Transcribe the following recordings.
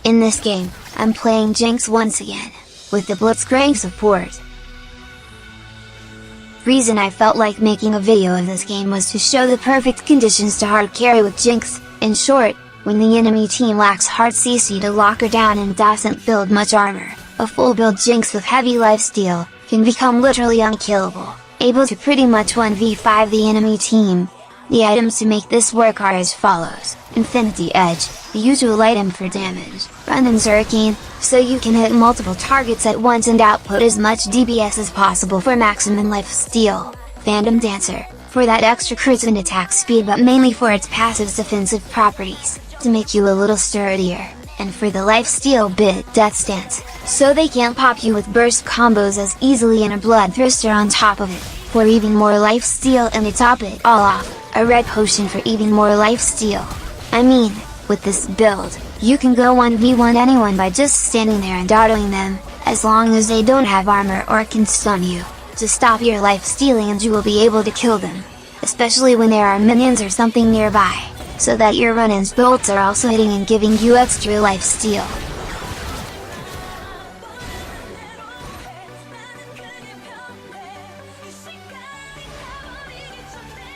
In this game, I'm playing Jinx once again, with the Blitzcrank support. Reason I felt like making a video of this game was to show the perfect conditions to hard carry with Jinx. In short, when the enemy team lacks hard CC to lock her down and doesn't build much armor, a full build Jinx with heavy lifesteal can become literally unkillable, able to pretty much 1v5 the enemy team. The items to make this work are as follows: Infinity Edge, the usual item for damage, Run and Hurricane, so you can hit multiple targets at once and output as much DPS as possible for maximum lifesteal, Phantom Dancer, for that extra crits and attack speed but mainly for its passive's defensive properties, to make you a little sturdier, and for the lifesteal bit Death Stance, so they can't pop you with burst combos as easily, and a Bloodthirster on top of it, for even more lifesteal, and to top it all off, a red potion for even more lifesteal. I mean, with this build, you can go 1v1 anyone by just standing there and autoing them, as long as they don't have armor or can stun you, to stop your life stealing, and you will be able to kill them, especially when there are minions or something nearby, so that your run-ins bolts are also hitting and giving you extra lifesteal.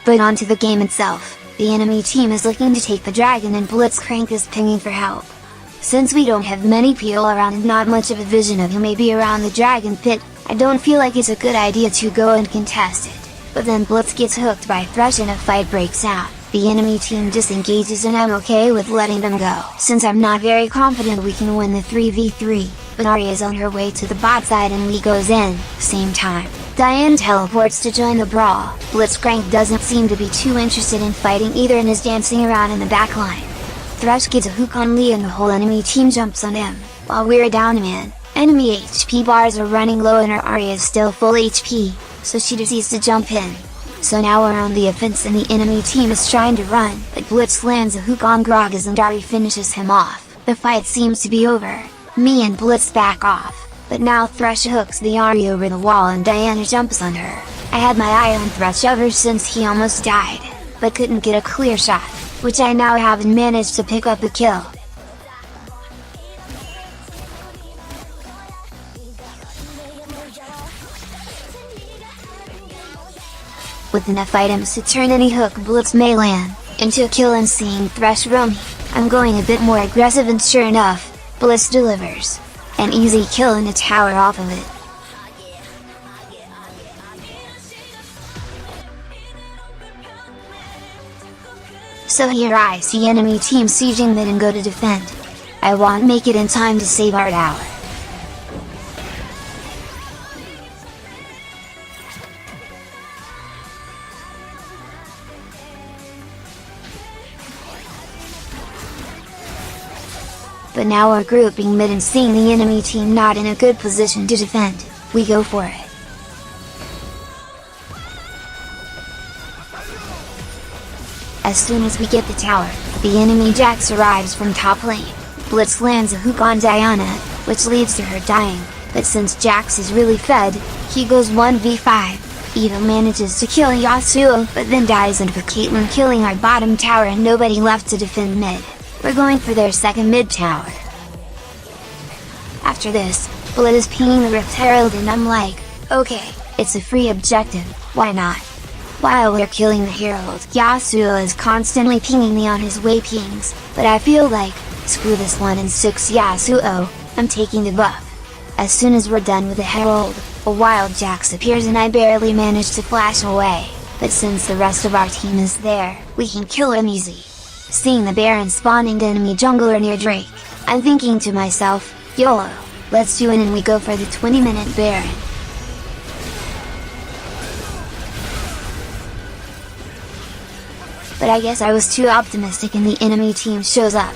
But onto the game itself, the enemy team is looking to take the dragon and Blitzcrank is pinging for help. Since we don't have many people around and not much of a vision of who may be around the dragon pit, I don't feel like it's a good idea to go and contest it. But then Blitz gets hooked by Thresh and a fight breaks out. The enemy team disengages and I'm okay with letting them go, since I'm not very confident we can win the 3v3, but Arya is on her way to the bot side and Lee goes in, same time. Diane teleports to join the brawl. Blitzcrank doesn't seem to be too interested in fighting either and is dancing around in the backline. Thresh gets a hook on Lee and the whole enemy team jumps on him, while we're down a man. Enemy HP bars are running low and her Arya is still full HP, so she decides to jump in. So now we're on the offense and the enemy team is trying to run, but Blitz lands a hook on Gragas and Dari finishes him off. The fight seems to be over. Me and Blitz back off, but now Thresh hooks the Arya over the wall and Diana jumps on her. I had my eye on Thresh ever since he almost died, but couldn't get a clear shot, which I now have and managed to pick up the kill. With enough items to turn any hook Blitz may land into a kill, and seeing Thresh roam, I'm going a bit more aggressive and sure enough, Blitz delivers an easy kill and a tower off of it. So here I see enemy team sieging mid and go to defend. I won't make it in time to save our tower. But now we're grouping mid and seeing the enemy team not in a good position to defend, we go for it. As soon as we get the tower, the enemy Jax arrives from top lane. Blitz lands a hook on Diana, which leads to her dying, but since Jax is really fed, he goes 1v5, even manages to kill Yasuo but then dies into Caitlyn, killing our bottom tower and nobody left to defend mid. We're going for their second mid tower. After this, Blitz is pinging the Rift Herald and I'm like, okay, it's a free objective, why not? While we're killing the Herald, Yasuo is constantly pinging me on his way pings, but I feel like, screw this 1-in-6 Yasuo, I'm taking the buff. As soon as we're done with the Herald, a wild Jax appears and I barely manage to flash away, but since the rest of our team is there, we can kill him easy. Seeing the Baron spawning to enemy jungler near Drake, I'm thinking to myself, YOLO, let's do it, and we go for the 20-minute Baron. But I guess I was too optimistic and the enemy team shows up.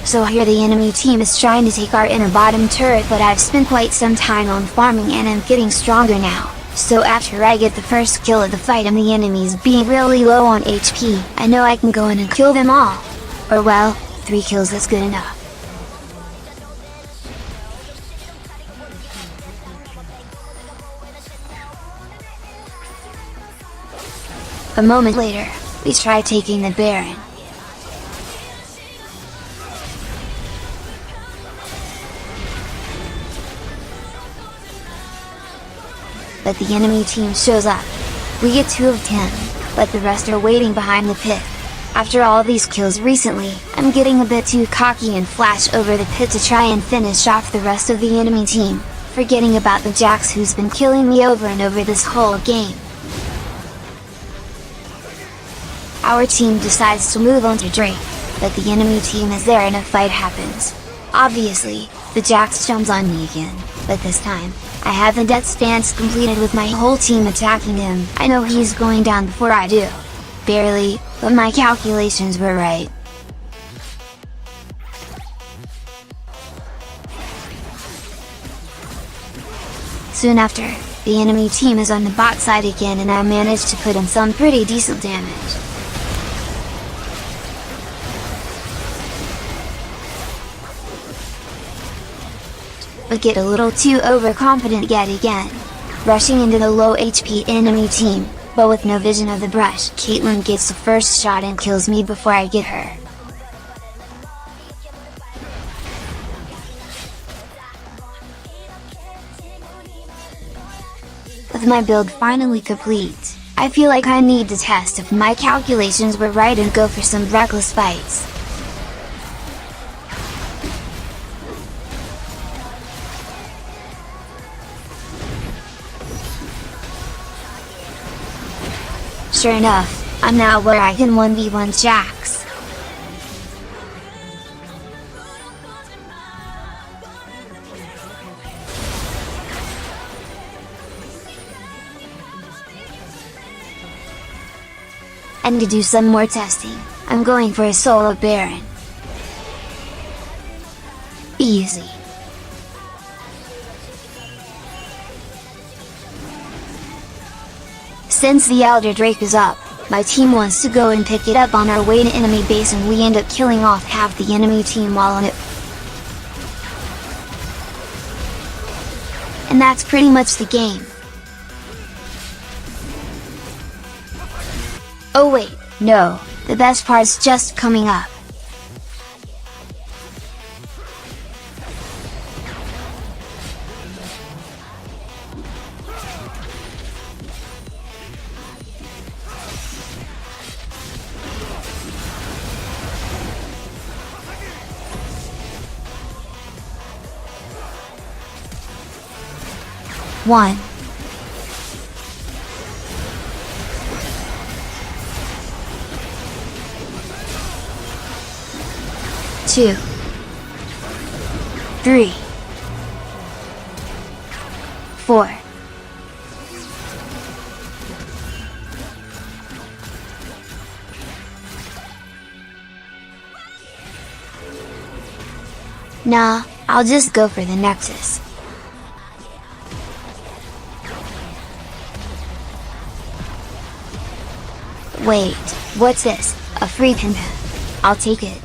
So here the enemy team is trying to take our inner bottom turret, but I've spent quite some time on farming and I'm getting stronger now. So after I get the first kill of the fight and the enemies being really low on HP, I know I can go in and kill them all. Or well, 3 kills is good enough. A moment later, we try taking the Baron. But the enemy team shows up. We get 2 of 10, but the rest are waiting behind the pit. After all these kills recently, I'm getting a bit too cocky and flash over the pit to try and finish off the rest of the enemy team, forgetting about the Jax who's been killing me over and over this whole game. Our team decides to move on to Drake, but the enemy team is there and a fight happens. Obviously, the Jax jumps on me again, but this time, I have the death stance completed with my whole team attacking him. I know he's going down before I do. Barely, but my calculations were right. Soon after, the enemy team is on the bot side again and I managed to put in some pretty decent damage. But get a little too overconfident yet again. Rushing into the low HP enemy team, but with no vision of the brush, Caitlyn gets the first shot and kills me before I get her. With my build finally complete, I feel like I need to test if my calculations were right and go for some reckless fights. Sure enough, I'm now where I can 1v1 Jax. And to do some more testing, I'm going for a solo Baron. Easy. Since the Elder Drake is up, my team wants to go and pick it up on our way to enemy base and we end up killing off half the enemy team while on it. And that's pretty much the game. Oh wait, no, the best part's just coming up. One. Two. 3. 4. Nah, I'll just go for the Nexus. Wait, what's this? A free pin? I'll take it.